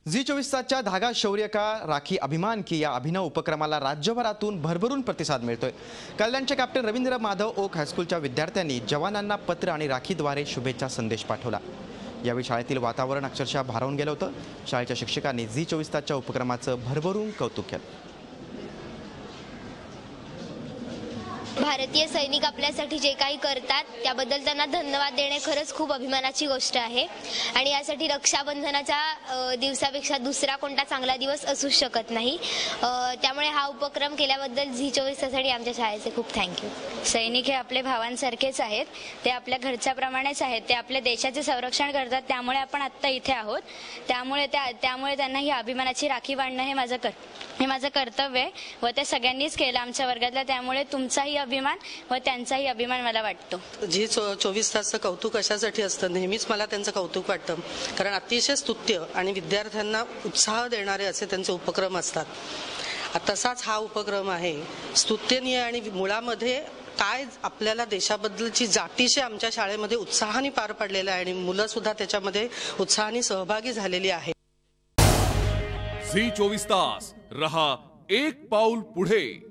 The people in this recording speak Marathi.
झी24च्या धागा शौर्य का राखी अभिमान की या अभिनव उपक्रमाला राज्यभरातून भरभरून प्रतिसाद मिळतोय। कल्याणचे कॅप्टन रवींद्र माधव ओक हायस्कूलच्या विद्यार्थ्यांनी जवानांना पत्र आणि राखीद्वारे शुभेच्छा संदेश पाठवला। यावेळी शाळेतील वातावरण अक्षरशः भारावून गेलं होतं। शाळेच्या शिक्षकांनी झी24च्या उपक्रमाचं भरभरून कौतुक केलं। भारतीय सैनिक आपल्यासाठी जे काही करतात त्याबद्दल त्यांना धन्यवाद देणे खरंच खूप अभिमानाची गोष्ट आहे आणि यासाठी रक्षाबंधनाच्या दिवसापेक्षा दुसरा कोणता चांगला दिवस असू शकत नाही। त्यामुळे हा उपक्रम केल्याबद्दल झी24साठी आमच्या शाळेचे खूप थँक्यू। सैनिक हे आपले भावांसारखेच आहेत, ते आपल्या घरच्याप्रमाणेच आहेत, ते आपल्या देशाचे संरक्षण करतात, त्यामुळे आपण आत्ता इथे आहोत। त्यामुळे त्यांना ही अभिमानाची राखी बांधणं हे माझं कर्तव्य आहे व ते सगळ्यांनीच केलं आमच्या वर्गातल्या। त्यामुळे तुमचाही अभिमान व त्यांचाही अभिमान मला वाटतो। झी24 तासचं कौतुक अशासाठी असतं, नेहमीच मला त्यांचं कौतुक वाटतं, कारण अतिशय स्तुत्य आणि विद्यार्थ्यांना उत्साह देणारे असे त्यांचे उपक्रम असतात। तसाच हा उपक्रम आहे, स्तुत्यनीय आणि मुळामध्ये काय आपल्याला देशाबद्दलची जातीशी आमच्या शाळेमध्ये उत्साहाने पार पडलेला आहे आणि मुलं सुद्धा त्याच्यामध्ये उत्साहाने सहभागी झालेली आहेत। झी24 तास रहा एक पाऊल पुढे।